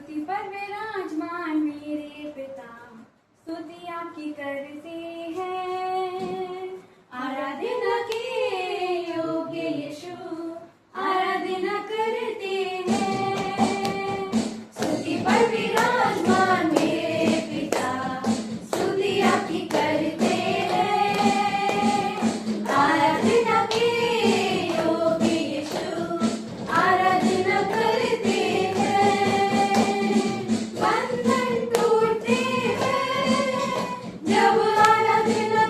स्तुति पर विराजमान मेरे पिता, स्तुति आपकी करते हैं। आराधना के योग्य यीशु, आराधना करते हैं। स्तुति पर विराजमान मेरे पिता, स्तुति आपकी करते हैं। आराधना के योग्य यीशु, आराधना करते हैं। बंधन टूटते हैं जब आराधना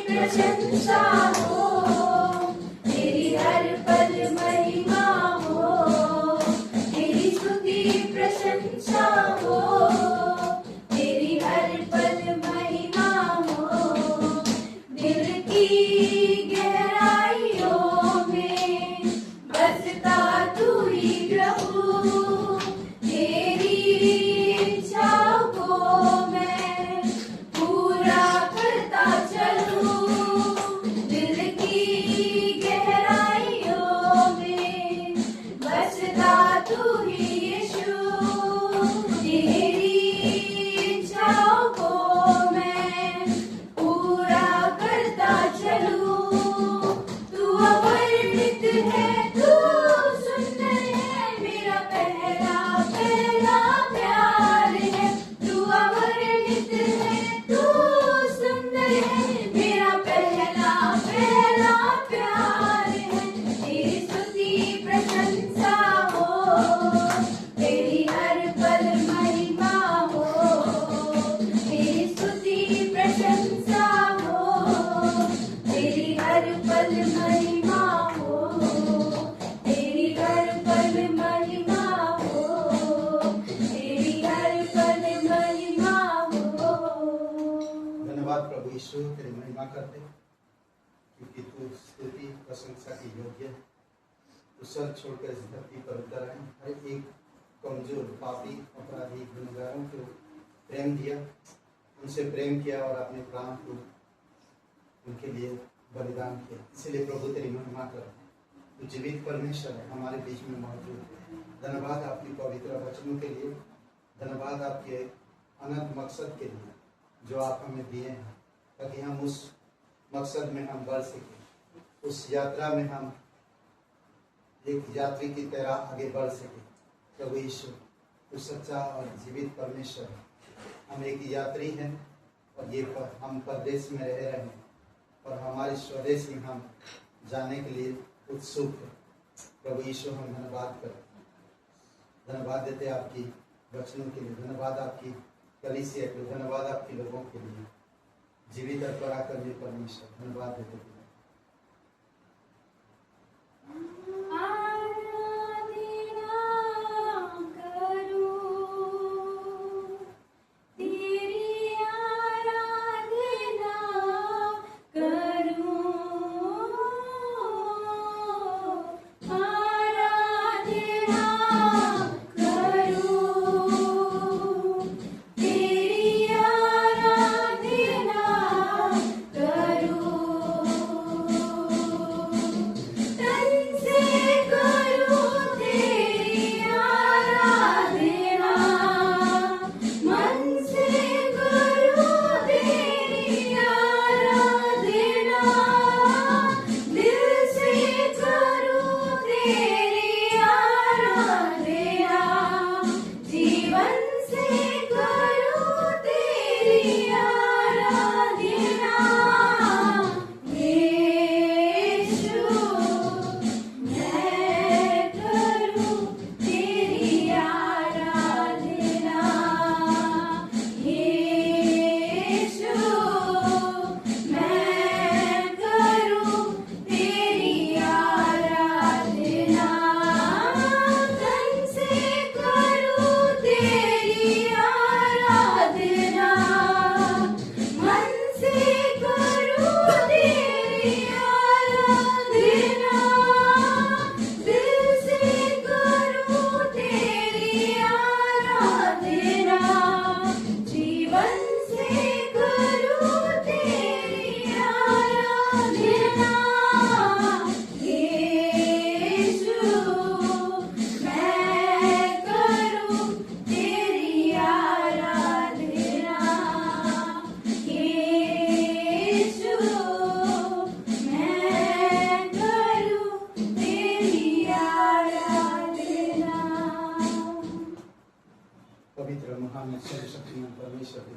प्रशंसा हो, तेरी हर पल महिमा हो, तेरी स्तुति प्रशंसा हो, तेरी हर पल महिमा हो। दिल की गहराइयों में बसता तू ही प्रभु, तेरी इच्छाओं को मैं पूरा करता चलूं। दिल की गहराइयों में बसता तू ही यीशु, तेरी इच्छाओं को मैं पूरा करता चलूं। तू अवर्णित है, तू सुंदर है, मेरा पहला पहला प्यार है। तू अवर्णित है, तू सुंदर है, मेरा पहला पहला प्यार है। तेरी स्तुति प्रशंसा हो, तेरी हर पल महिमा हो, तेरी स्तुति प्रशंसा हो, तेरी हर पल महिमा हो, तेरी हर पल महिमा हो, तेरी हर पल महिमा हो। धन्यवाद प्रभु यीशु, तेरी महिमा करते क्योंकि तू स्तुति प्रशंसा की योग्य है। तू स्वर्ग छोड़कर इस धरती पर उतर आए, हर एक कमजोर पापी अपराधी गुनहगारों को प्रेम दिया, उनसे प्रेम किया और अपने प्राण को उनके लिए बलिदान किया। इसलिए प्रभु तेरी महिमा करते हैं। तू जीवित परमेश्वर है, हमारे बीच में मौजूद है। धन्यवाद आपकी पवित्र वचनों के लिए, धन्यवाद आपके अनंत मकसद के लिए जो आप हमें दिए हैं, ताकि हम उस मकसद में हम बढ़ सकें, उस यात्रा में हम एक यात्री की तरह आगे बढ़ सकें। प्रभु यीशु, तू सच्चा और जीवित परमेश्वर है। हम एक यात्री हैं और ये हम परदेश में रह रहे हैं और हमारे स्वदेश में हम जाने के लिए उत्सुक हैं। प्रभु यीशु, हम धन्यवाद करते हैं, धन्यवाद देते आपकी वचनों के लिए, धन्यवाद आपकी कलीसिया के लिए, धन्यवाद आपके लोगों के लिए। जीवित और पराक्रमी परमेश्वर, धन्यवाद देते हैं।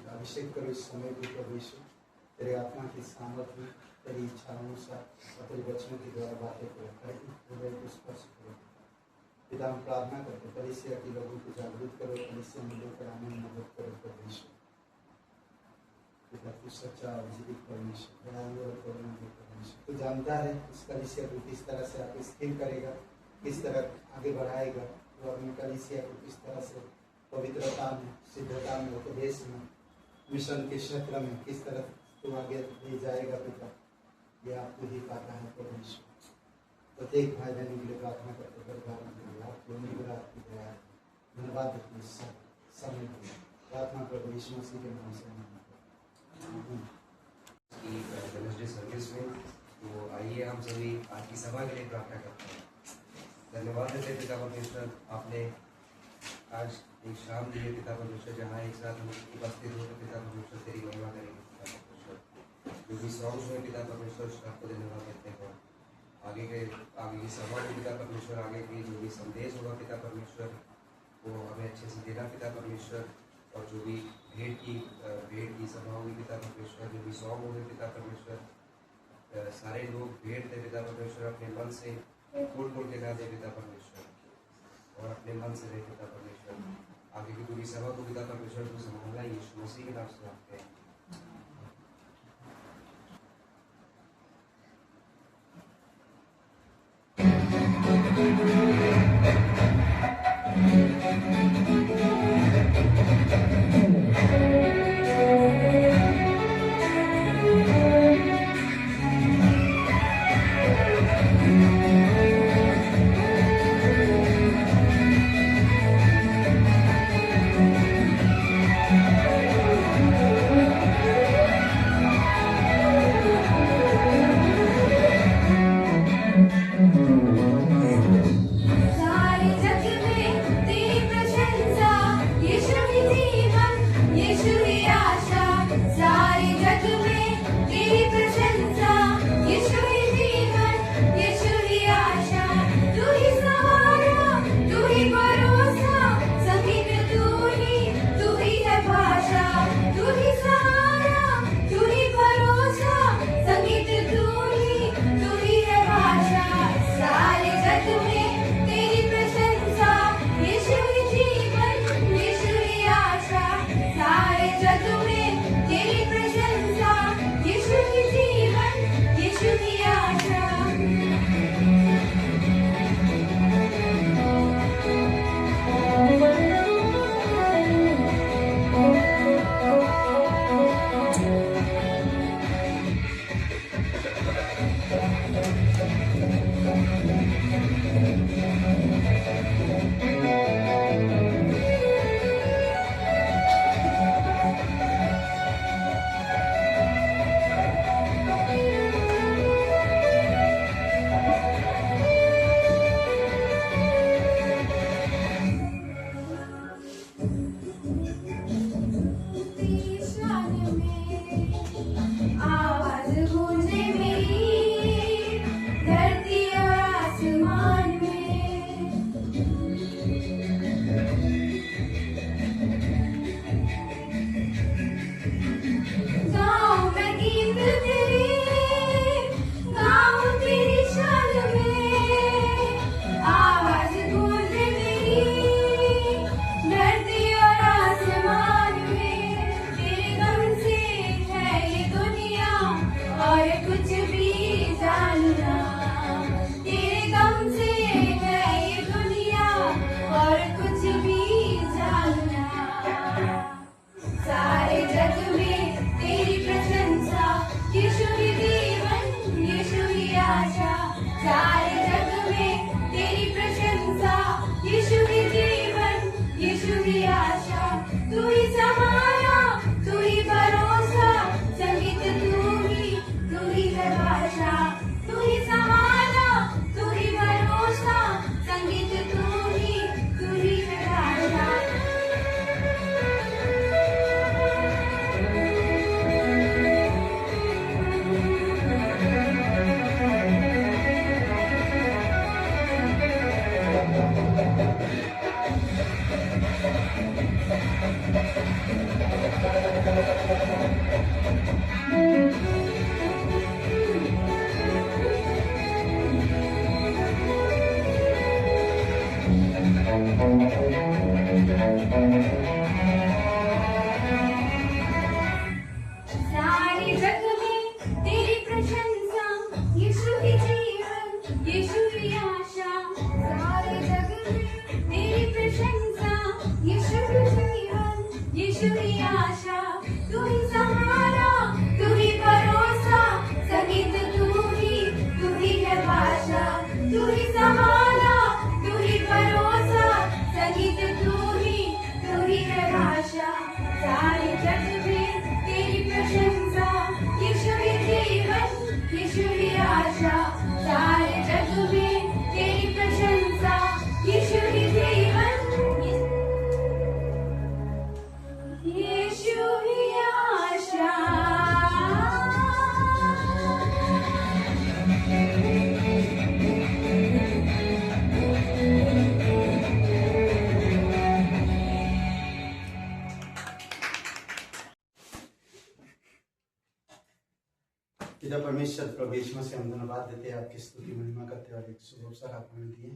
अभिषेक करो इस समय भी प्रभु यीशु, तेरे आत्मा की सामर्थ्य में, तेरी इच्छा अनुसार और तेरे वचनों के द्वारा बातें करो, हृदय को स्पर्श करो। पिता, हम प्रार्थना करते कलीसिया के लोगों को जागरूक करो, कलीसिया में लेकर आने में मदद करो प्रभु यीशु। पिता, तू सच्चा और जीवित परमेश्वर, दयालु और जानता है इस कलीसिया को किस तरह से आप स्थिर करेगा, किस तरह आगे बढ़ाएगा, तो अपनी कलीसिया को किस तरह से पवित्रता में, सिद्धता में, उपदेश में, मिशन के क्षेत्र में किस तरह तो आगे ले जाएगा पिता, ये आपको ही पता है परमेश्वर। प्रत्येक भाई बहनों के लिए प्रार्थना करते परिवार के लिए आपको अनुग्रह आपकी दया है। धन्यवाद अपने समय के लिए प्रार्थना प्रभु यीशु मसीह के नाम से वेडनेसडे सर्विस में। तो आइए हम सभी आज की सभा के लिए प्रार्थना करते हैं। धन्यवाद देते पिता परमेश्वर, आपने आज एक शाम दी है पिता परमेश्वर, जहाँ एक साथ हम उपस्थित होकर पिता परमेश्वर तेरी महिमा करेंगे पिता परमेश्वर। जो भी सॉन्ग्स में पिता परमेश्वर आपको धन्यवाद देते हैं। आगे की सभा में पिता परमेश्वर, आगे की जो भी संदेश होगा पिता परमेश्वर वो हमें अच्छे से देना पिता परमेश्वर। और जो भी भेंट की सभा होगी पिता परमेश्वर, जो भी सॉन्ग होंगे पिता परमेश्वर, सारे लोग भेंट दे पिता परमेश्वर, अपने मन से खोल खोल के गा दे पिता परमेश्वर और अपने मन से रहे पिता परमेश्वर। आगे की पूरी सभा को पिता परमेश्वर को संभालना यीशु मसीह के नाम से मांगते हैं। सारे जग में तेरी प्रशंसा, यीशु ही जीवन, यीशु ही आशा। सारे जग में तेरी प्रशंसा, यीशु ही जीवन, यीशु ही आशा। तू ही सहारा, तू ही भरोसा, संगीत तू ही है भाषा। तू ही सहारा, तू ही भरोसा, संगीत तू ही है भाषा। सारे जग में तेरी प्रशंसा, यीशु ही जीवन, यीशु ही आशा। सारे जग में तेरी प्रशंसा, यीशु ही जीवन, यीशु ही आशा। तेरी शान में आवाज गूंजे मेरी, धरती और आसमान में। गाऊं मैं गीत तेरे, गाऊं तेरी शान में, आवाज गूंजे मेरी, धरती और आसमान में। तेरे गम से है ये दुनिया और कुछ भी जानना, तेरे गम से है ये दुनिया और कुछ भी जानना। सारे जग में तेरी प्रशंसा, यीशु ही जीवन, यीशु ही आशा। सारे जग में तेरी प्रशंसा, यीशु ही जीवन, यीशु ही आशा। तू ही सहारा, तू ही भरोसा, संगीत तू ही है भाषा। तू ही सहारा, तू ही भरोसा, संगीत तू ही है भाषा। सारे जग में तेरी प्रशंसा, यीशु पिता परमेश्वर प्रभु यीशु मसीह हम धन्यवाद देते हैं, आपकी स्तुति महिमा करते हैं और एक शुभ अवसर आपने दिए।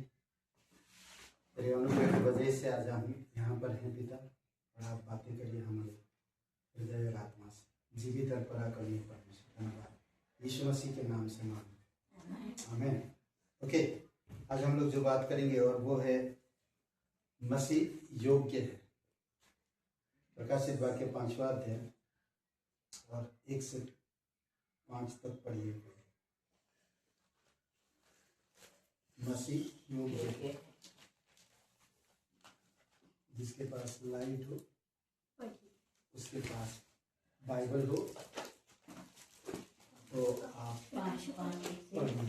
तेरे अनुग्रह की वजह से आज हम यहाँ पर हैं पिता, और आप बातें करिए हमारे हृदय और आत्मा से, जीवित और पराक्रमी परमेश्वर। धन्यवाद यीशु मसीह के नाम से मांग, आमीन। ओके, आज हम लोग जो बात करेंगे और वो है मसीह योग्य है। प्रकाशित वाक्य 5वां अध्याय और 1 से 5 तक पढ़िए। मसीह योग्य, जिसके पास लाइट हो, उसके पास बाइबल हो, तो आप पढ़िए।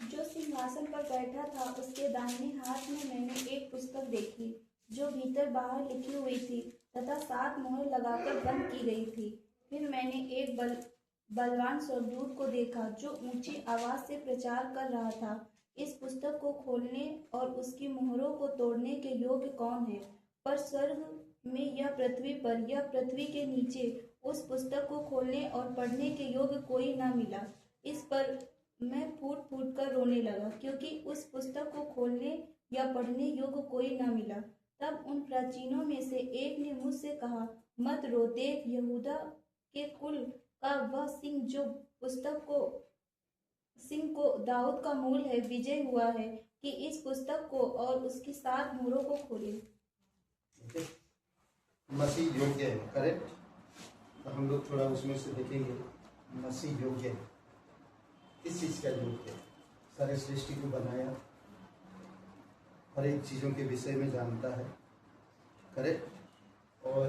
जो सिंहासन पर बैठा था उसके दाहिने हाथ में मैंने एक पुस्तक देखी जो भीतर बाहर लिखी हुई थी तथा 7 मोहर लगाकर बंद की गई थी। फिर मैंने एक बलवान स्वर्गदूत को देखा जो ऊंची आवाज से प्रचार कर रहा था, इस पुस्तक को खोलने और उसकी मोहरों को तोड़ने के योग्य कौन है? पर स्वर्ग में या पृथ्वी पर या पृथ्वी के नीचे उस पुस्तक को खोलने और पढ़ने के योग्य कोई न मिला। इस पर मैं फूट फूट कर रोने लगा, क्योंकि उस पुस्तक को खोलने या पढ़ने योग्य कोई न मिला। तब उन प्राचीनों में से एक ने मुझसे कहा, मत रो, देख यहूदा के कुल का वह सिंह जो सिंह को दाऊद का मूल है, विजय हुआ है कि इस पुस्तक को और उसकी 7 मोहरों को खोले। मसीह योग्य है, करेक्ट। तो हम लोग थोड़ा उसमें से देखेंगे, मसीह योग्य है। किस चीज का योग्य है? सारे सृष्टि को बनाया, हर एक चीजों के विषय में जानता है, करेक्ट। और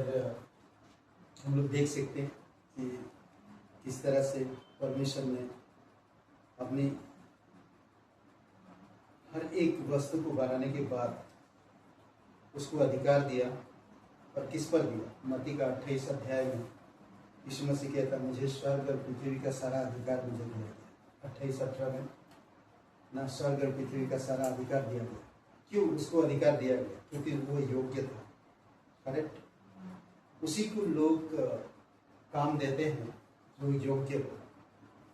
हम लोग देख सकते हैं कि किस तरह से परमेश्वर ने अपनी हर एक वस्तु को बनाने के बाद उसको अधिकार दिया, और किस पर दिया? मत्ती का 28 अध्याय में यीशु मसीह कहता, मुझे स्वर्ग और पृथ्वी का सारा अधिकार मुझे दिया गया। 28-18 में ना, स्वर्ग और पृथ्वी का सारा अधिकार दिया गया। क्यों उसको अधिकार दिया गया? क्योंकि वो योग्य था, करेक्ट। उसी को लोग काम देते हैं जो योग्य हो,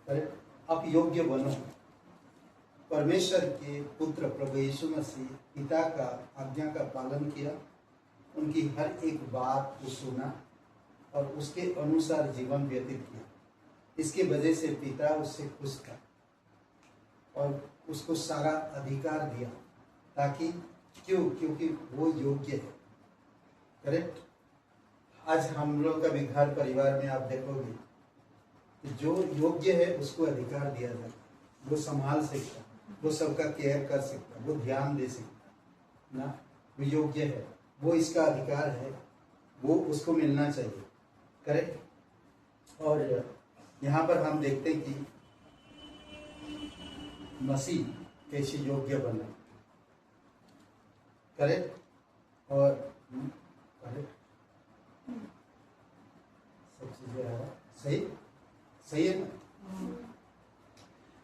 करेक्ट। आप योग्य बनो। परमेश्वर के पुत्र प्रभु यीशु मसीह पिता का आज्ञा का पालन किया, उनकी हर एक बात को सुना और उसके अनुसार जीवन व्यतीत किया। इसके वजह से पिता उससे खुश था और उसको सारा अधिकार दिया, ताकि क्योंकि वो योग्य है, करेक्ट। आज हम लोग का भी घर परिवार में आप देखोगे कि जो योग्य है उसको अधिकार दिया जाता है। वो संभाल सकता, वो सबका केयर कर सकता, वो ध्यान दे सकता ना, वो योग्य है, वो इसका अधिकार है, वो उसको मिलना चाहिए, करेक्ट। और यहाँ पर हम देखते हैं कि मसीह कैसे योग्य बना, करेक्ट। और करेक्ट, सब चीजें सही सही है ना।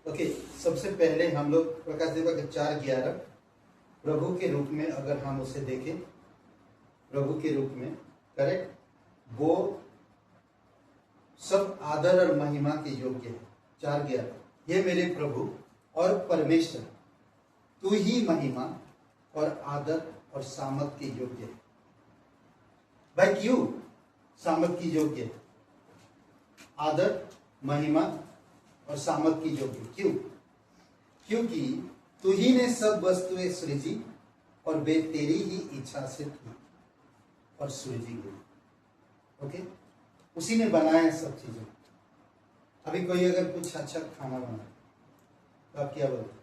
ओके, सबसे पहले हम लोग प्रकाश देवा के 4:11 प्रभु के रूप में अगर हम उसे देखें, प्रभु के रूप में, करेक्ट, वो सब आदर और महिमा के योग्य है। 4:11, ये मेरे प्रभु और परमेश्वर, तू ही महिमा और आदर और सामर्थ के योग्य है। भाई क्यों सामर्थ की योग्य है? आदर, महिमा और सामर्थ की योग्य क्यों? क्योंकि तू ही ने सब वस्तुएं सृजी और वे तेरी ही इच्छा से थी और सृजी गई। ओके, उसी ने बनाया सब चीजें। अभी कोई अगर कुछ अच्छा खाना बनाए तो आप क्या बोलते?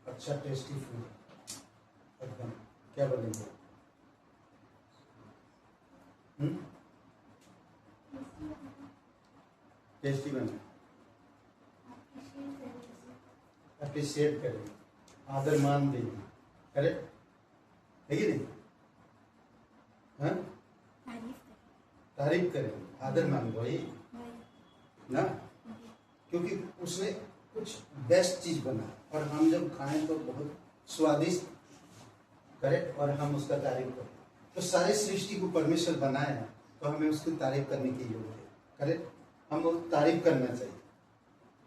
अच्छा टेस्टी फूड एकदम, क्या बोलेंगे? टेस्टी बने, अप्रिशिएट करें, आदर मान देंगे, करेक्ट है कि नहीं? हाँ, तारीफ करें, आदर मान वही ना, क्योंकि उसने कुछ बेस्ट चीज बना और हम जब खाएं तो बहुत स्वादिष्ट, करेक्ट, और हम उसका तारीफ करें। तो सारे सृष्टि को परमेश्वर बनाया तो हमें उसकी तारीफ करने की जरूरत है, करेक्ट। हम वो तारीफ करना चाहिए,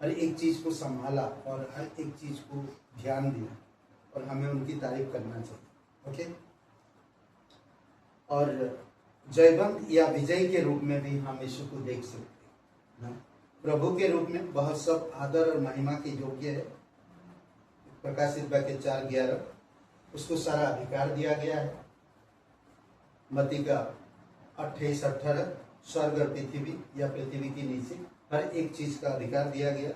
हर एक चीज को संभाला और हर एक चीज को ध्यान दिया और हमें उनकी तारीफ करना चाहिए, ओके। और जयवंत या विजय के रूप में भी हम यीशु को देख सकते हैं ना। प्रभु के रूप में वह सब आदर और महिमा के योग्य है। प्रकाशित वाक्य 4:11, उसको सारा अधिकार दिया गया है। मत्ती का 28-18, स्वर्ग और पृथ्वी या पृथ्वी के नीचे हर एक चीज का अधिकार दिया गया।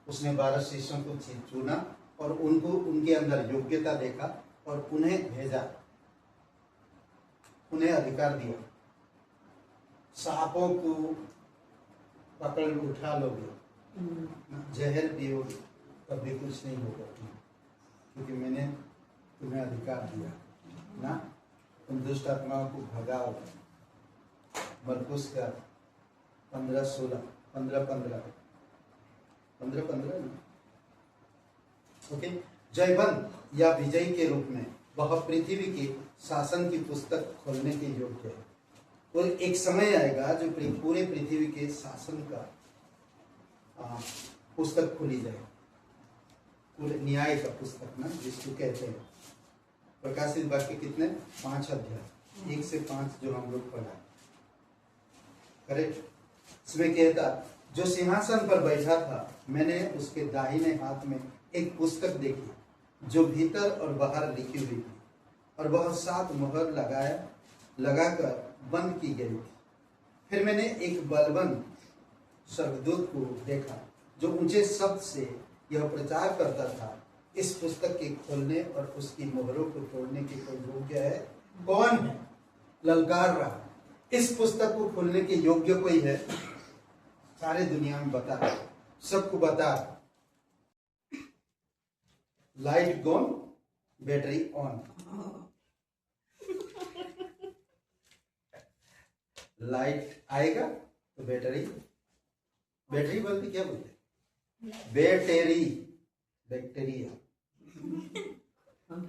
उसने 12 शिष्यों को चुना और उनको उनके अंदर योग्यता देखा और उन्हें भेजा, उन्हें अधिकार दिया। सांपों को पकड़ उठा लोगे, जहर पियोगे, तब भी कुछ नहीं होगा, क्योंकि मैंने तुम्हें अधिकार दिया ना। तुम दुष्ट आत्माओं को भगाओ। मरकुस का 15:16, 15:15 ओके। जयवंत या विजय के रूप में वह पृथ्वी के शासन की पुस्तक खोलने के योग्य है। और एक समय आएगा जो पूरे पृथ्वी के शासन का पुस्तक खोली जाए, पूरे न्याय का पुस्तक ना, जिसको कहते हैं। प्रकाशित वाक्य कितने? 5 अध्याय 1 से 5 जो हम लोग पढ़ा, करेक्ट। इसमें कहता, जो सिंहासन पर बैठा था, मैंने उसके दाहिने हाथ में एक पुस्तक देखी जो भीतर और बाहर लिखी हुई थी, और वह 7 मुहर लगाकर बंद की गई थी। फिर मैंने एक बलवान स्वर्गदूत को देखा जो ऊंचे शब्द से यह प्रचार करता था, इस पुस्तक के खोलने और उसकी मोहरों को तोड़ने के कोई योग्य है? कौन है? ललकार रहा, इस पुस्तक को खोलने के योग्य कोई है? सारे दुनिया में बता, सबको बता। Light gone, battery on. Light आएगा तो बैटरी बोलते, क्या बोलते? बैक्टीरिया।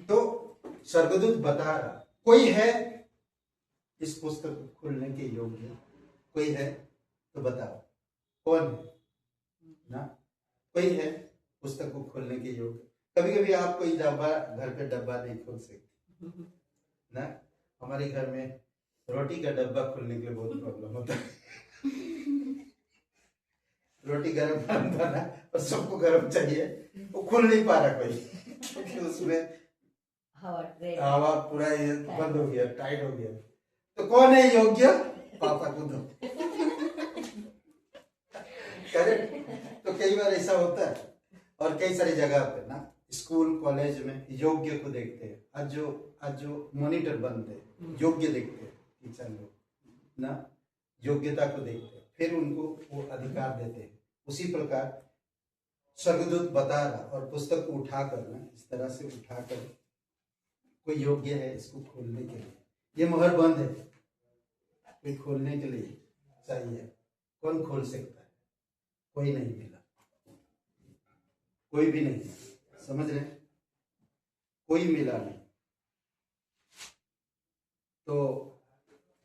तो स्वर्गदूत बता रहा, कोई है इस पुस्तक को खोलने के योग्य? कोई है तो बताओ, कौन है ना? कोई है पुस्तक को खोलने के योग्य? कभी कभी आप कोई डब्बा, घर पे डब्बा नहीं खोल सकते ना। हमारे घर में रोटी का डब्बा खोलने के लिए बहुत प्रॉब्लम होता है। रोटी गरम बना और सबको गरम चाहिए, वो खुल नहीं पा रहा कोई, क्योंकि उसमें हवा पूरा बंद हो गया, टाइट हो गया। तो कौन है योग्य? पापा को दो। करेक्ट। तो कई बार ऐसा होता है, और कई सारी जगह पे ना, स्कूल कॉलेज में योग्य को देखते हैं। आज जो मॉनिटर बनते हैं, योग्य देखते हैं टीचर लोग ना, योग्यता को देखते हैं, फिर उनको वो अधिकार देते हैं। उसी प्रकार स्वर्गदूत बता रहा, और पुस्तक को उठाकर ना, इस तरह से उठाकर, कोई योग्य है इसको खोलने के लिए? ये मोहर बंद है, कोई खोलने के लिए चाहिए। कौन खोल सकता है? कोई नहीं मिला, कोई भी नहीं, समझ रहे? कोई मिला नहीं। तो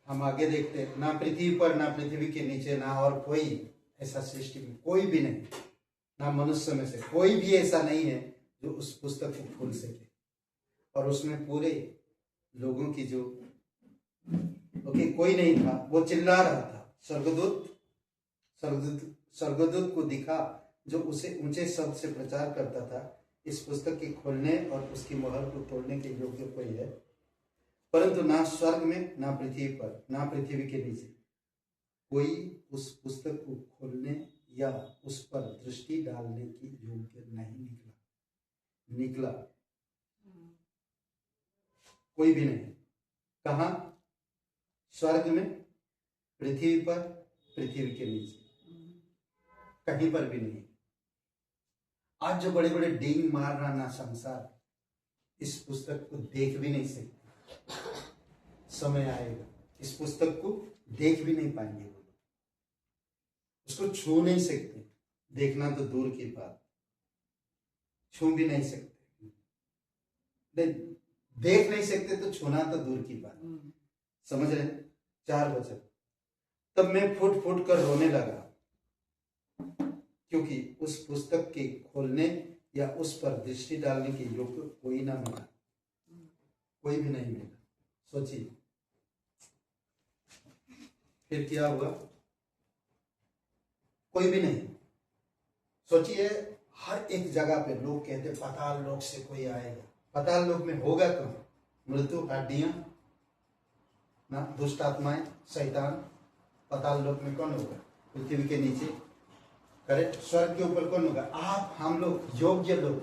हम आगे देखते हैं, ना पृथ्वी पर, ना पृथ्वी के नीचे, ना और कोई ऐसा सृष्टि में कोई भी नहीं, ना मनुष्य में से कोई भी ऐसा नहीं है जो उस पुस्तक को खोल सके। और उसमें पूरे लोगों की जो कोई नहीं था, वो चिल्ला रहा था। स्वर्गदूत को दिखा जो उसे ऊंचे शब्द से प्रचार करता था, इस पुस्तक के खोलने और उसकी मोहर को तोड़ने के योग्य कोई है? परंतु ना स्वर्ग में, ना पृथ्वी पर, ना पृथ्वी के नीचे कोई उस पुस्तक को खोलने या उस पर दृष्टि डालने की योग्य नहीं निकला। कोई भी नहीं। कहाँ? स्वर्ग में, पृथ्वी पर, पृथ्वी के नीचे, कहीं पर भी नहीं। आज जो बड़े बड़े डींग मार रहा ना संसार, इस पुस्तक को देख भी नहीं सकते। समय आएगा इस पुस्तक को देख भी नहीं पाएंगे, वो उसको छू नहीं सकते। देखना तो दूर की बात, छू भी नहीं सकते, नहीं देख नहीं सकते तो छूना तो दूर की बात। समझ रहे? 4 वचन। तब मैं फुट फुट कर रोने लगा, क्योंकि उस पुस्तक के खोलने या उस पर दृष्टि डालने के योग्य कोई ना मिला, कोई भी नहीं मिला। सोचिए फिर क्या हुआ? कोई भी नहीं। सोचिए हर एक जगह पे लोग कहते पाताल लोक से कोई आएगा। पाताल लोक में होगा कौन? मृत्यु, हड्डियां ना, दुष्ट आत्माएं, शैतान। पाताल लोक में कौन होगा? पृथ्वी के नीचे। करेक्ट। स्वर्ग के ऊपर कौन होगा? आप, हम लोग, योग्य लोग।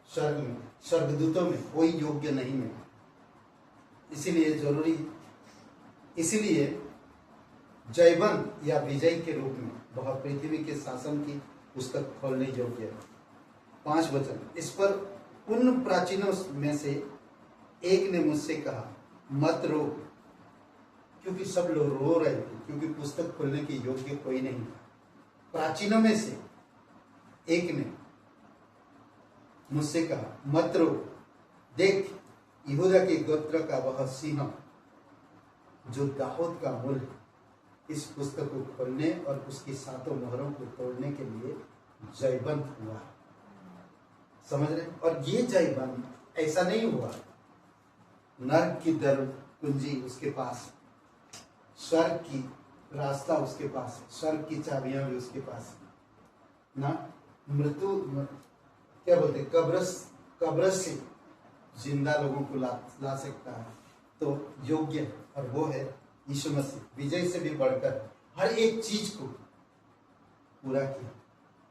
स्वर्ग में, स्वर्गदूतों में कोई योग्य नहीं मिला। इसीलिए जरूरी, इसीलिए जयवंत या विजय के रूप में वह पृथ्वी के शासन की पुस्तक खोलने योग्य है। 5 वचन। इस पर उन प्राचीनों में से एक ने मुझसे कहा, मत रो, क्योंकि सब लोग रो रहे थे, क्योंकि पुस्तक खोलने के योग्य कोई नहीं था। प्राचीनों में से एक ने मुझसे कहा, मत रो, देख यहूदा के गोत्र का वह सिंह जो दाऊद का मूल है, इस पुस्तक को खोलने और उसकी 7 मोहरों को तोड़ने के लिए जयवंत हुआ। समझ रहे? और ये जयवंत ऐसा नहीं हुआ नर्क की दर कुंजी उसके पास, स्वर्ग की रास्ता उसके पास, स्वर्ग की चाबियां भी उसके पास ना, मृत्यु क्या बोलते, कब्र से जिंदा लोगों को ला सकता है तो योग्य है, और वो है यीशु मसीह। विजय से भी बढ़कर हर एक चीज को पूरा किया,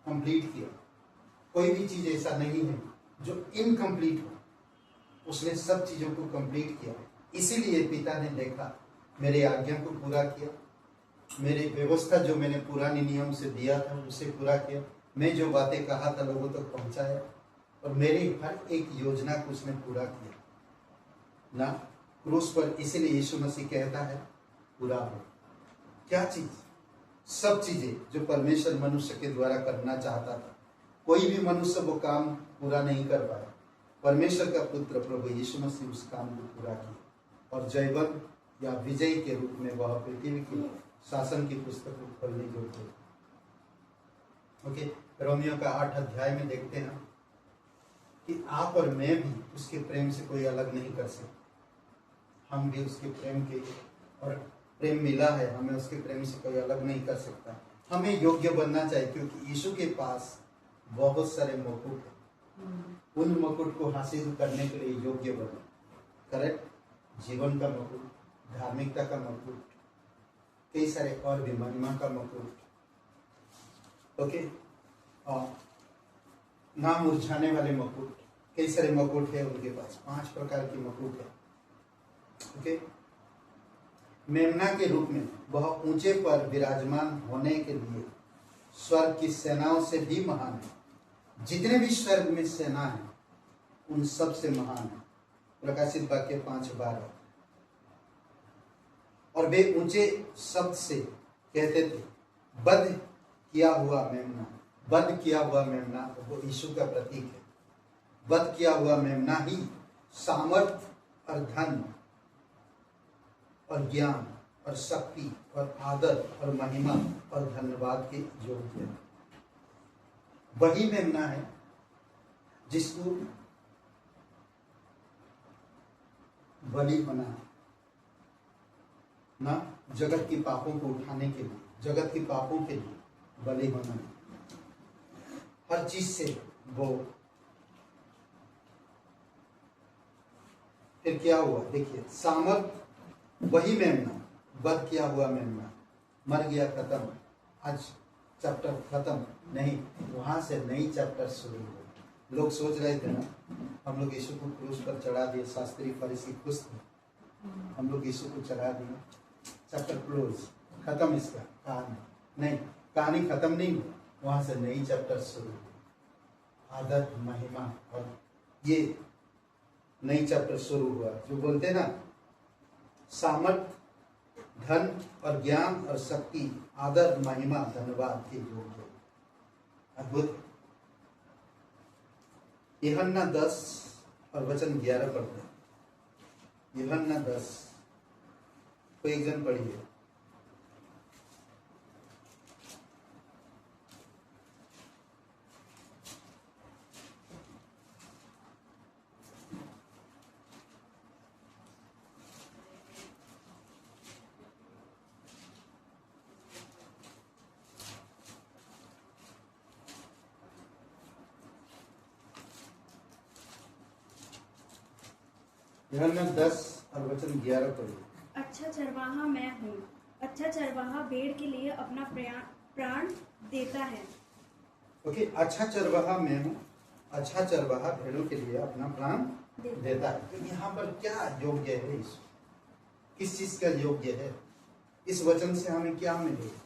कंप्लीट किया। कोई भी चीज ऐसा नहीं है जो इनकम्प्लीट हो, उसने सब चीजों को कंप्लीट किया। इसीलिए पिता ने देखा, मेरे आज्ञा को पूरा किया, मेरी व्यवस्था जो मैंने पुराने नियम से दिया था उसे पूरा किया, मैं जो बातें कहा था लोगों तक पहुंचाया, और मेरी हर एक योजना को उसने पूरा किया ना क्रूस पर। इसीलिए यीशु मसीह कहता है पूरा हो। क्या चीज? सब चीजें जो परमेश्वर मनुष्य के द्वारा करना चाहता था, कोई भी मनुष्य वो काम पूरा नहीं कर पाया। परमेश्वर का पुत्र प्रभु यीशु मसीह उस काम को पूरा किया, और जयवंत या विजय के रूप में वह पृथ्वी की शासन की पुस्तक को खोलने योग्य है। ओके, रोमियो का 8 अध्याय में देखते हैं कि आप और मैं भी उसके प्रेम से कोई अलग नहीं कर सकते। हम भी उसके प्रेम के, और प्रेम मिला है हमें, उसके प्रेम से कोई अलग नहीं कर सकता। हमें योग्य बनना चाहिए, क्योंकि यीशु के पास बहुत सारे मुकुट हैं। उन मुकुट को हासिल करने के लिए योग्य बने। करेक्ट। जीवन का मुकुट, धार्मिकता का मुकुट, कई सारे और भी, महिमा का मुकुट। ओके, और ना मुरझाने वाले मुकुट, कई सारे मुकुट है उनके पास। 5 प्रकार की मुकुट है। ओके, मेमना के रूप में वह ऊंचे पर विराजमान होने के लिए स्वर्ग की सेनाओं से भी महान है। जितने भी स्वर्ग में सेना है उन सब से महान है। प्रकाशित वाक्य 5:12। और वे ऊंचे शब्द से कहते थे, वध किया हुआ मेमना, वध किया हुआ मेमना, वो यीशु का प्रतीक है। वध किया हुआ मेमना ही सामर्थ और धन और ज्ञान और शक्ति और आदर और महिमा और धन्यवाद के योग्य है। वही मेमना है जिसको बलि होना है ना, जगत की पापों को उठाने के लिए, जगत की पापों के लिए बलि होना है। हर चीज से वो, फिर क्या हुआ देखिए, सामर्थ, वही मेमना, वध किया हुआ मेमना, मर गया, खत्म, आज चैप्टर खत्म नहीं, वहां से नई चैप्टर शुरू हुई। लोग सोच रहे थे ना, हम लोग यीशु को क्रूस पर चढ़ा दिए, शास्त्री फरीसी खुश थे, हम लोग यीशु को चढ़ा दिए, चैप्टर क्लोज, खत्म इसका कहानी। नहीं, कहानी खत्म नहीं हुई, वहां से नई चैप्टर शुरू हुई। आदर, महिमा, और ये नई चैप्टर शुरू हुआ जो बोलते ना, सामर्थ, धन और ज्ञान और शक्ति, आदर, महिमा, धन्यवाद के योग्य। अद्भुत। यूहन्ना 10 और वचन 11 पढ़ते हैं। यूहन्ना 10 कोई एक जन पढ़िए। यूहन्ना 10 और वचन 11 पढ़िए। अच्छा चरवाहा मैं हूँ। अच्छा चरवाहा भेड़ के लिए अपना प्राण देता है। ओके, अच्छा चरवाहा मैं हूँ। अच्छा चरवाहा भेड़ों के लिए अपना प्राण देता है। तो यहाँ पर क्या योग्य है? किस चीज का योग्य है? इस वचन से हमें क्या मिलेगा?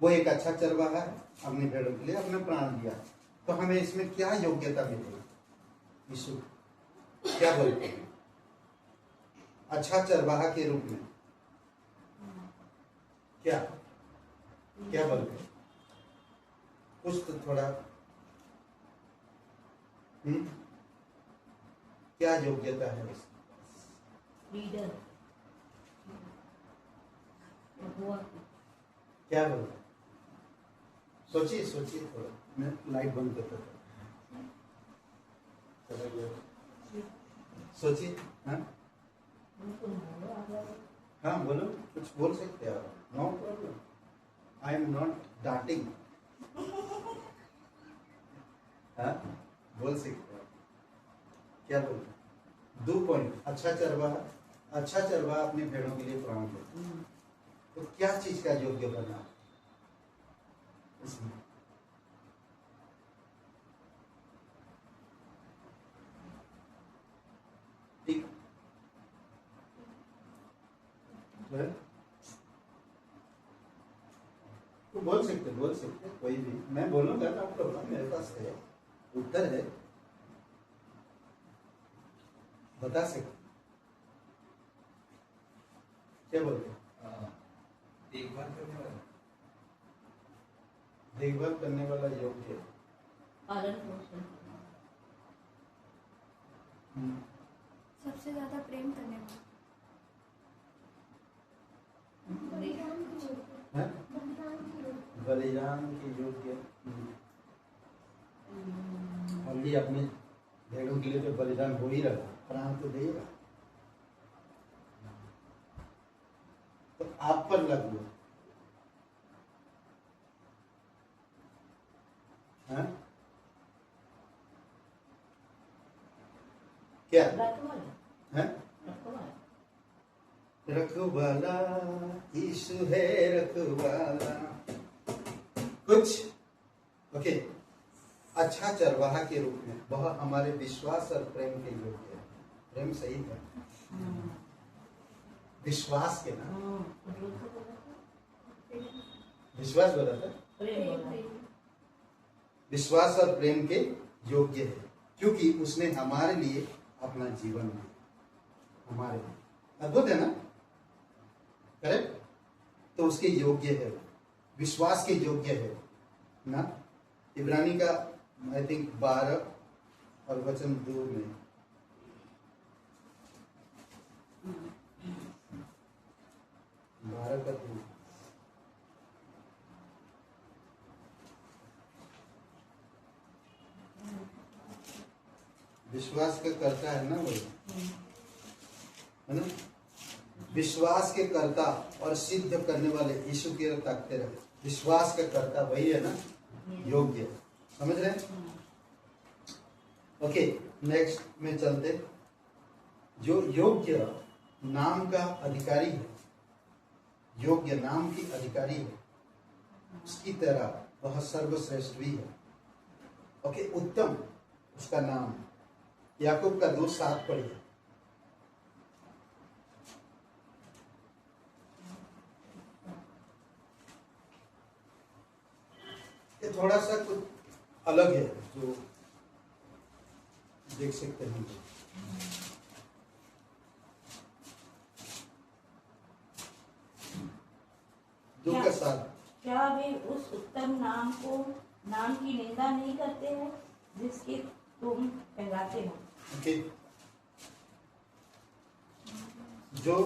वो एक अच्छा चरवाहा है, अपने भेड़ों के लिए अपना प्राण दिया। तो हमें इसमें क्या योग्यता मिलेगी? यीशु क्या बोलते हैं? अच्छा चरवाहा के रूप में क्या क्या बोलते हैं? कुछ तो थोड़ा क्या योग्यता है उसकी? लीडर क्या बोलते हैं? सोचिए सोचिए थोड़ा। मैं लाइट बंद करता था। चला गया। सोचिए। हाँ बोलो, कुछ बोल सकते हैं आप। No problem, I am not daunting. हाँ बोल सकते हैं। क्या बोलते हैं? 2 पॉइंट। अच्छा चरवाहा अपने भेड़ों के लिए प्राण देता है। तो क्या चीज का योग्य बना इसमें? ठीक है? तो बोल सकते कोई भी। मैं बोलूंगा ना प्रॉब्लम, मेरे पास है, उत्तर है, बता सकते। क्या बोलते? देखभाल करने वाला योग्य। पालन पोषण सबसे ज्यादा प्रेम करने वाला। बलिदान के योग्य। अभी अपने भेड़ों के लिए तो बलिदान हो ही रहा, प्राण तो देगा। तो आप पर लागू है। हाँ? क्या है? रखवाला यीशु है, रखवाला। कुछ ओके। अच्छा चरवाहा के रूप में वह हमारे विश्वास और प्रेम के योग्य है। प्रेम सही है, विश्वास के ना, विश्वास बोला था, विश्वास और प्रेम के योग्य है, क्योंकि उसने हमारे लिए अपना जीवन दिया। हमारे लिए अद्भुत है ना? करेक्ट? तो उसके योग्य है, विश्वास के योग्य है ना। इब्रानी का आई थिंक 12 और वचन 2 में, भारत का 2 विश्वास का करता है ना, वही है ना। विश्वास के कर्ता और सिद्ध करने वाले यीशु की ओर ताकते रहे। विश्वास का कर्ता वही है ना, योग्य। समझ रहे हैं? ओके, नेक्स्ट में चलते। जो योग्य नाम का अधिकारी है, योग्य नाम की अधिकारी है, उसकी तरह वह सर्वश्रेष्ठ भी है। ओके, उत्तम उसका नाम। याकूब का 2:7 पढ़िए। ये थोड़ा सा कुछ अलग है, जो देख सकते हैं। 2:7। क्या वे उस उत्तम नाम की निंदा नहीं करते हैं जिसके तुम कहलाते हो। ओके, जो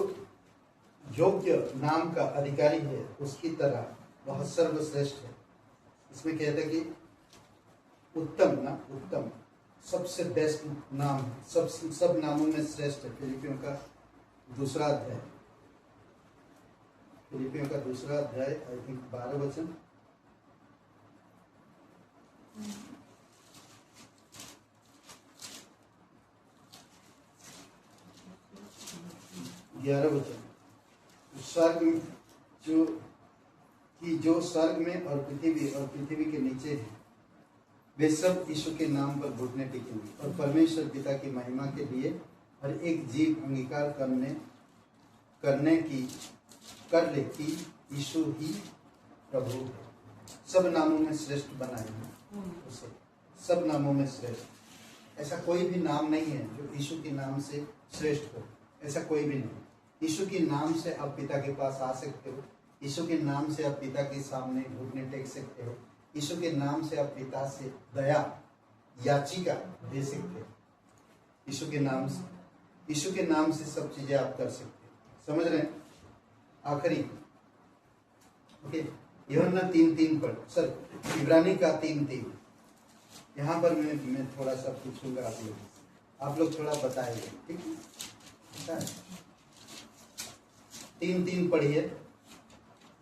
योग्य नाम का अधिकारी है उसकी तरह वह सर्वश्रेष्ठ है। इसमें कहते हैं कि उत्तम ना, उत्तम सबसे बेस्ट नाम है, सब नामों में श्रेष्ठ है। फिलिपियों का दूसरा अध्याय, फिलिपियों का दूसरा अध्याय आई थिंक 12 वचन, 11 वचन। स्वर्ग में जो स्वर्ग में और पृथ्वी के नीचे है वे सब यीशु के नाम पर घुटने टेकेंगे और परमेश्वर पिता की महिमा के लिए हर एक जीव अंगीकार कर ले कि यीशु ही प्रभु है। सब नामों में श्रेष्ठ बनाए उसे, सब नामों में श्रेष्ठ। ऐसा कोई भी नाम नहीं है जो यीशु के नाम से श्रेष्ठ हो, ऐसा कोई भी नहीं। यीशु के नाम से आप पिता के पास आ सकते हो, यीशु के नाम से आप पिता के सामने घुटने टेक सकते हो, यीशु के नाम से आप पिता से दया याचिका दे सकते हो। यीशु के नाम से सब चीजें आप कर सकते हो। समझ रहे हैं? आखिरी ओके, यूहन्ना 3:3 पर, सर इब्रानी का 3:3, यहाँ पर मैं थोड़ा सा पूछूंगा आप लोग थोड़ा बताएंगे, ठीक है? 3:3 पढ़िए,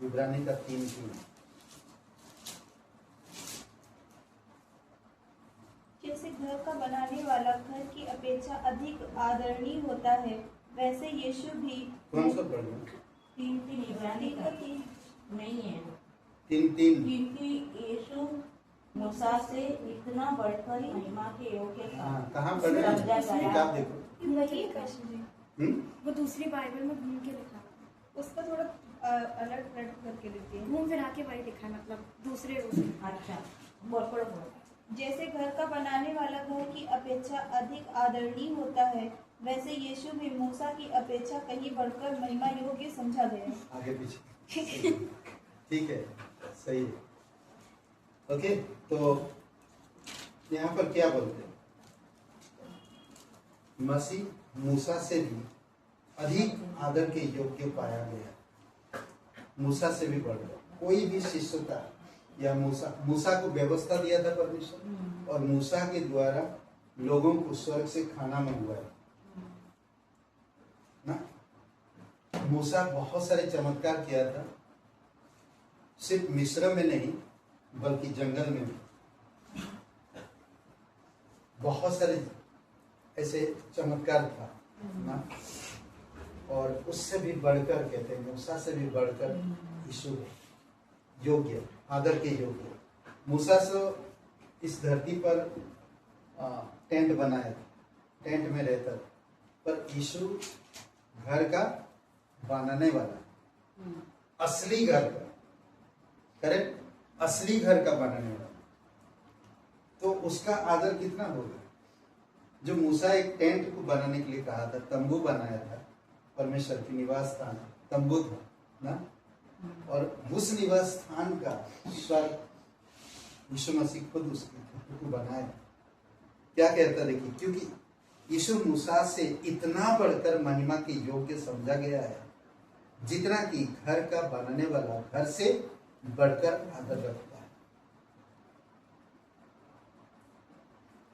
इब्रानी का 3:3। जैसे घर का बनाने वाला घर की अपेक्षा अधिक आदरणीय होता है, वैसे यीशु भी। कौन सा पढ़ रहे? 3:3 इब्रानी का 3 नहीं है। 3:3 क्योंकि यीशु मूसा से इतना बढ़कर महिमा के योग्य था। हाँ, कहाँ पढ़ रहे हैं? किताब देखो। वही क्वेश्चन है। वो दूसरी बाइबल में घूम के लिखा है। उसका थोड़ा अलग पलट करके देती है। घूम फिरा के वही लिखा है, मतलब दूसरे उसमें। अच्छा, बोल पढ़ो बोल। जैसे घर का बनाने वाला घर की अपेक्षा अधिक आदरणीय होता है, वैसे यीशु भी मूसा की अपेक्षा कहीं बढ़कर महिमा योग्य समझा गया। आगे पीछे ठीक है, सही है। ओके, तो यहाँ पर क्या बोलते हैं? मसीह मूसा से भी अधिक आदर के योग्य पाया गया, मूसा से भी बढ़कर। कोई भी शिष्यता या मूसा को व्यवस्था दिया था परमेश्वर, और मूसा के द्वारा लोगों को स्वर्ग से खाना मंगवाया ना। मूसा बहुत सारे चमत्कार किया था, सिर्फ मिस्र में नहीं बल्कि जंगल में भी बहुत सारे ऐसे चमत्कार था ना। और उससे भी बढ़कर कहते हैं, मूसा से भी बढ़कर यीशु है, योग्य, आदर के योग्य। मूसा से इस धरती पर टेंट बनाया, टेंट में रहता, पर यीशु घर का बनाने वाला, असली घर का, करेक्ट, असली घर का बनाने वाला। तो उसका आदर कितना होगा? जो मूसा एक टेंट को बनाने के लिए कहा था, तंबू बनाया था, परमेश्वर की निवास स्थान तंबू था ना, और उस निवास स्थान का स्वर्ग यीशु मसीह खुद उसको बनाया। क्या कहता देखिए, क्योंकि यीशु मूसा से इतना बढ़कर महिमा के योग्य समझा गया है, जितना कि घर का बनाने वाला घर से बढ़कर आदर रखता है।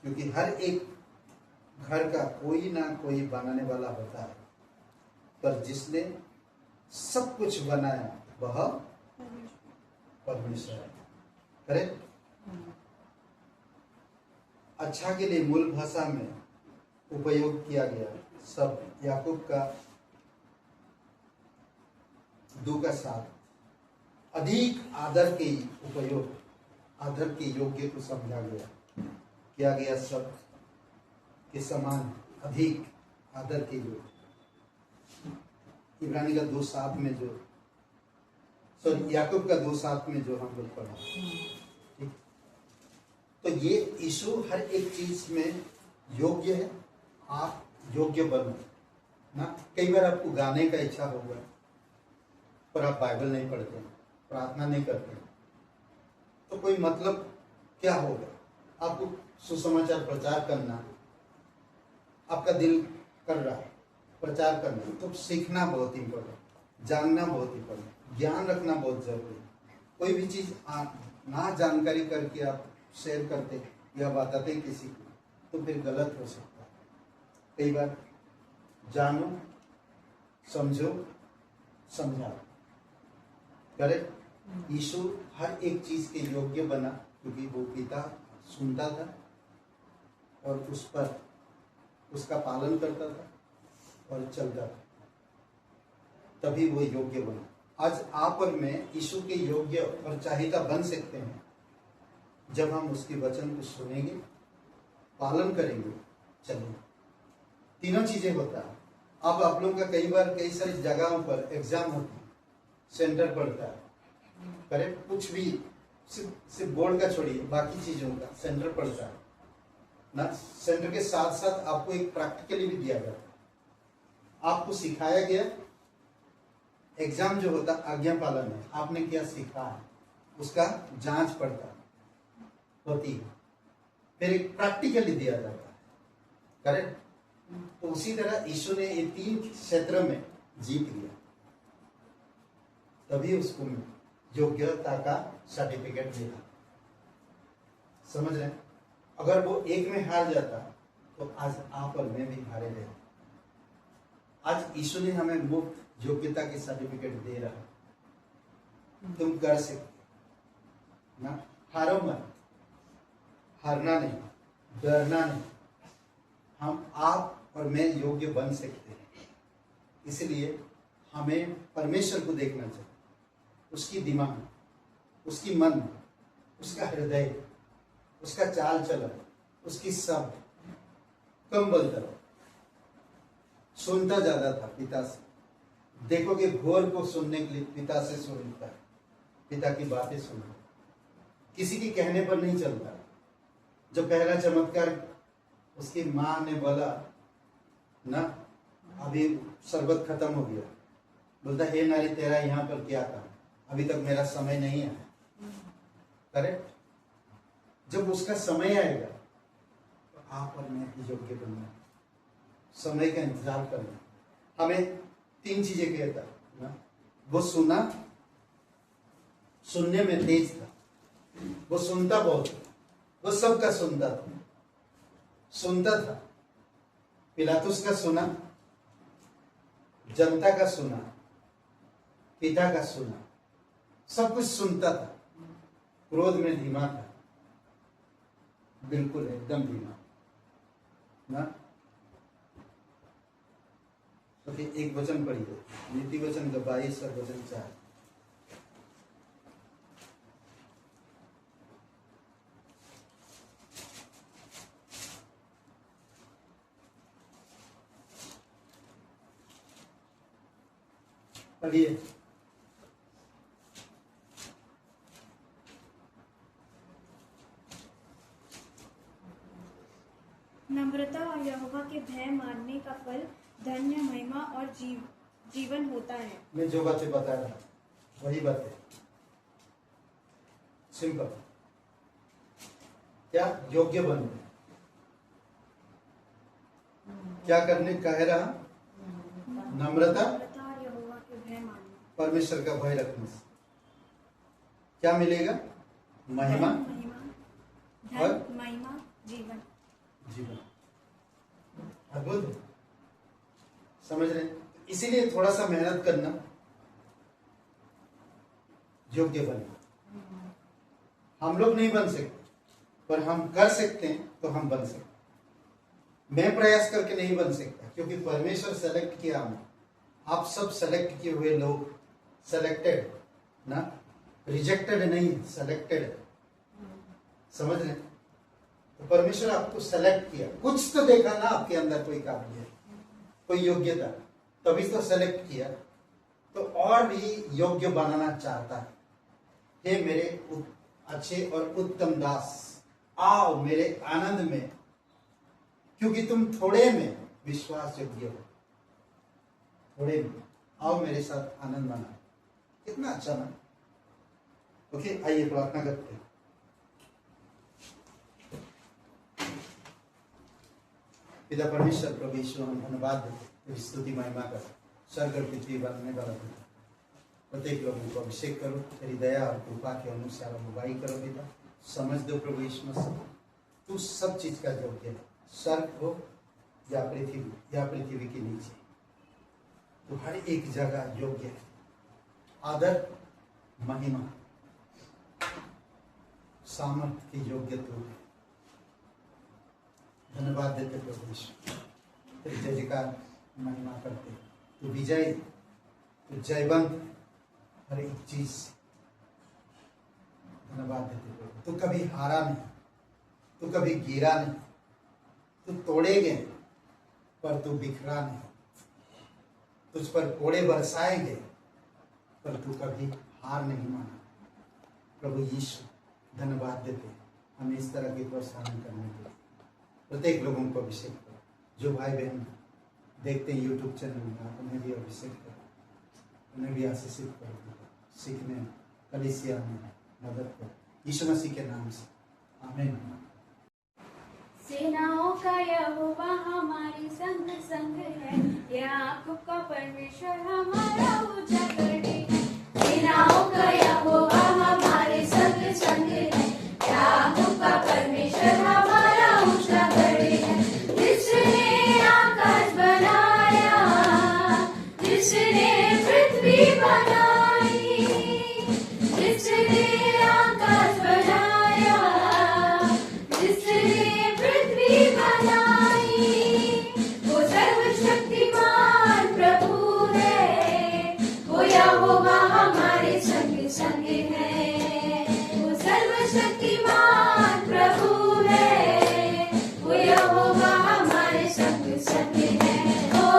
क्योंकि हर एक घर का कोई ना कोई बनाने वाला होता है, पर जिसने सब कुछ बनाया वह परमेश्वर है। करेक्ट? अच्छा के लिए मूल भाषा में उपयोग किया गया शब्द याकूब का 2:7, अधिक आदर के उपयोग, आदर के योग्य को समझा गया, किया गया शब्द के समान, अधिक आदर के योग्य। इब्रानी का 2:7 में जो, सॉरी याकूब का 2:7 में जो हम लोग पढ़ा, ठीक। तो ये यीशु हर एक चीज में योग्य है, आप योग्य बनो ना। कई बार आपको गाने का इच्छा होगा, पर आप बाइबल नहीं पढ़ते, प्रार्थना नहीं करते, तो कोई मतलब क्या होगा? आपको सुसमाचार प्रचार करना आपका दिल कर रहा है, प्रचार करना, तो सीखना बहुत इम्पोर्टेंट, जानना बहुत इम्पोर्टेंट, ज्ञान रखना बहुत जरूरी है। कोई भी चीज ना जानकारी करके आप शेयर करते या बताते किसी को तो फिर गलत हो सकता है। कई बार जानो, समझो, समझाओ। करेक्ट। यीशु हर एक चीज के योग्य बना क्योंकि वो पिता सुनता था और उस पर उसका पालन करता था और चलता था, तभी वो योग्य बना। आज आप और मैं यीशु के योग्य और चाहिता बन सकते हैं जब हम उसके वचन को सुनेंगे, पालन करेंगे, चलेंगे। तीनों चीजें होता है। अब आप लोगों का कई बार कई सारी जगहों पर एग्जाम होती है, सेंटर पड़ता है, करेक्ट, कुछ भी सिर्फ बोर्ड का छोड़िए, बाकी चीजों का सेंटर पड़ता है ना। सेंटर के साथ साथ आपको एक प्रैक्टिकली भी दिया जाता है, आपको सिखाया गया। एग्जाम जो होता आज्ञा पालन है, आपने क्या सीखा है उसका जांच पड़ता होती है, फिर एक प्रैक्टिकली दिया जाता है, करेक्ट। तो उसी तरह यीशु ने ये 3 क्षेत्र में जीत लिया, तभी उसको योग्यता का सर्टिफिकेट दिया। समझ रहे हैं? अगर वो एक में हार जाता तो आज आप और मैं भी हारे रहते। आज यीशु ने हमें मुफ्त योग्यता की सर्टिफिकेट दे रहा है, तुम कर सकते ना। हारो मत, हारना नहीं, डरना नहीं। हम आप और मैं योग्य बन सकते हैं, इसलिए हमें परमेश्वर को देखना चाहिए, उसकी दिमाग, उसकी मन, उसका हृदय, उसका चाल चलन, उसकी शब्द कम बोलता था, सुनता ज्यादा था पिता से। देखोगे घोर को सुनने के लिए पिता से सुनता है, पिता की बातें सुनता, किसी के कहने पर नहीं चलता। जो पहला चमत्कार उसकी माँ ने बोला ना, अभी शरबत खत्म हो गया, बोलता हे नारी तेरा यहाँ पर क्या था, अभी तक मेरा समय नहीं आया। करेक्ट। जब उसका समय आएगा तो आप और मैं योग्य बनना, समय का इंतजार करना। हमें 3 चीजें कहता ना, वो सुना, सुनने में तेज था, वो सुनता बहुत था, वो सबका सुनता था, सुनता था। पिलातुस का सुना, जनता का सुना, पिता का सुना, सब कुछ सुनता था। क्रोध में धीमा था, बिल्कुल एकदम धीमा ना। तो फिर एक वचन पढ़िए, नीति वचन 22 और वचन 4। पढ़िए। नम्रता और यहोवा के भय मानने का फल धन्य, महिमा और जीवन होता है। मैं जो बातें बता रहा वही बातें, सिंपल। क्या योग्य बनना, क्या करने कह रहा, नम्रता और यहोवा के भय मानने, परमेश्वर का भय रखने से क्या मिलेगा, महिमा और धन, महिमा, जीवन। जीवन। अद्भुत, समझ रहे हैं? इसीलिए थोड़ा सा मेहनत करना, योग्य बनना। हम लोग नहीं बन सकते, पर हम कर सकते हैं तो हम बन सकते। मैं प्रयास करके नहीं बन सकता, क्योंकि परमेश्वर सेलेक्ट किया हमें। आप सब सेलेक्ट किए हुए लोग, सेलेक्टेड ना, रिजेक्टेड नहीं, सेलेक्टेड। समझ रहे हैं? तो परमेश्वर आपको सेलेक्ट किया, कुछ तो देखा ना आपके अंदर, कोई काबिलियत, कोई योग्यता, तभी तो सेलेक्ट किया। तो और भी योग्य बनाना चाहता है। हे मेरे अच्छे और उत्तम दास, आओ मेरे आनंद में, क्योंकि तुम थोड़े में विश्वास योग्य हो। थोड़े में आओ मेरे साथ आनंद मना। कितना अच्छा ना। ओके, आइए प्रार्थना करते हैं। पिता परमेश्वर प्रभु यीशु हम धन्यवाद देते, तेरी स्तुति महिमा कर, स्वर्ग और पृथ्वी बनने वाला पिता, प्रत्येक लोगों को अभिषेक करो, तेरी दया और कृपा के अनुसार अगुवाई करो पिता। समझ दो प्रभु यीशु मसीह, तू सब चीज का योग्य है, स्वर्ग हो या पृथ्वी के नीचे, तो हर एक जगह योग्य है। आदर, महिमा, सामर्थ की योग्य तू है। धन्यवाद देते प्रभु यीशु, तेरी जय जयकार महिमा करते, तू विजय, तू जयवंत हर एक चीज से। धन्यवाद देते प्रभु, तू कभी हारा नहीं, तू कभी गिरा नहीं, तू तोड़े गए पर तू बिखरा नहीं, तुझ पर कोड़े बरसाए गए पर तू कभी हार नहीं माना। प्रभु यीशु धन्यवाद देते हमें इस तरह की प्रोत्साहन करने के लिए। प्रत्येक लोगों को अभिषेक करो, जो भाई बहन देखते हैं यूट्यूब चैनल में, आप उन्हें भी अभिषेक करो, उन्हें भी आशीषित करो, सीखने कलीसिया में मदद करो, यीशु मसीह के नाम से आमीन। सेनाओं का यहोवा हमारी संग संग है, याकूब का परमेश्वर हमारा ऊंचा गढ़ है। सेनाओं का यहोवा हमारे संग संग है, याकूब का परमेश्वर हमारा ऊंचा गढ़ है। जिसने आकाश बनाया, जिसने पृथ्वी बनाई, जिसने आकाश बनाया, जिसने पृथ्वी बनाई, वो सर्वशक्तिमान प्रभु है, वो यहोवा हमारे संग संग है। वो सर्वशक्तिमान प्रभु है, वो यहोवा हमारे संग संग है। ओ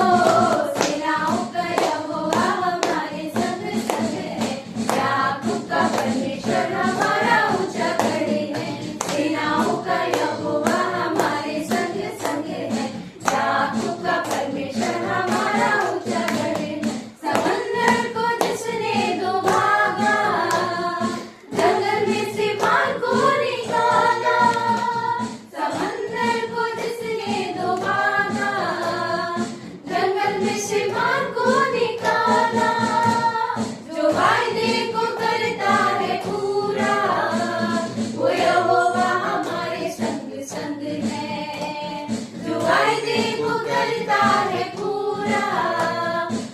सेनाओं का यहोवा हमारे संग संग है, याकूब का परमेश्वर हमारा ऊंचा गढ़ है। सेनाओं का यहोवा हमारे संग संग है, याकूब का परमेश्वर हमारा ऊंचा गढ़ है। समंदर को जिसने दो भागा, जंगल में से मार को निकाला। समंदर को जिसने दो भागा, जंगल में से मार को निकाला। जो वायदे को करता है पूरा, वो यहोवा हमारे संग संग है। जो वायदे को करता है पूरा,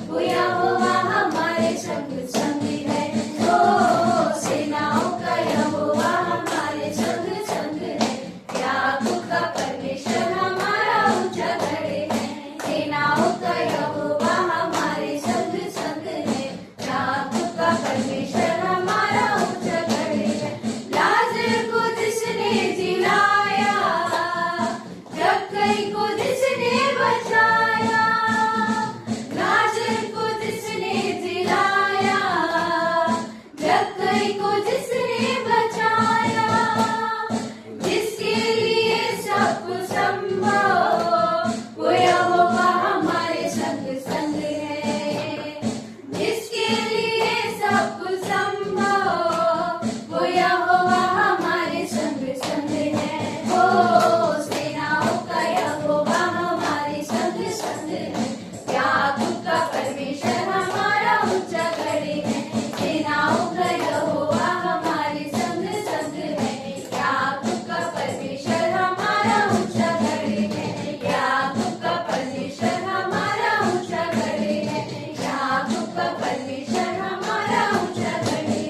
वो यहोवा हमारे संग संग है। ओ सेनाओं का यहोवा हमारे संग संग है, याकूब का परमेश्वर हमारा ऊंचा गढ़ है। सेनाओं का यहोवा हमारे संग संग है, याकूब का परमेश्वर हमारा ऊंचा गढ़ है। लाजर को जिसने जिलाया, जक्कई को जिसने बचाया। लाजर को जिसने जिलाया, जक्कई को जिसने बचाया। जिसके लिए सब संभव, वो यहोवा हमारे संग संग है। जिसके लिए सब संभव, वो यहोवा हमारे संग संग है। ओ सेनाओं का यहोवा हमारे संग संग है, याकूब का परमेश्वर हमारा ऊंचा गढ़ है। सेनाओं का यहोवा हमारे संग संग है, याकूब का परमेश्वर हमारा ऊंचा गढ़ है। याकूब का परमेश्वर हमारा ऊंचा गढ़ है। याकूब का परमेश्वर हमारा ऊंचा गढ़ है।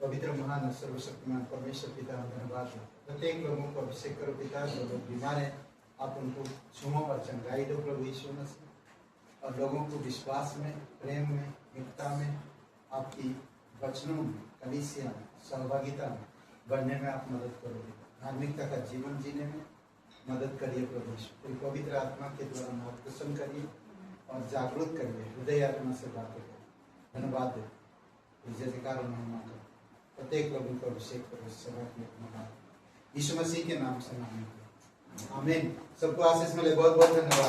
पवित्र महान और सर्वशक्तिमान परमेश्वर पिता हम धन्यवाद देते, प्रत्येक लोगों को अभिषेक करो पिता। जो लोग बीमार हैं आप उनको छुओ और चंगाई दो प्रभु यीशु मसीह, और लोगों को विश्वास में, प्रेम में, एकता में, आपकी वचनों में, कलीसिया में, सहभागिता में बढ़ने में आप मदद करो। धार्मिकता का जीवन जीने में मदद करिए प्रभु यीशु। कोई पवित्र आत्मा के द्वारा मार्गदर्शन करिए और जागरूक करिए, हृदय आत्मा से बातें करिए। धन्यवाद देते, जय जयकार और महिमा करो। प्रत्येक लोगों को अभिषेक करो इस सभा की अपना, यीशु मसीह के नाम से नाम आमीन। सबको आशीष मिले, बहुत बहुत धन्यवाद।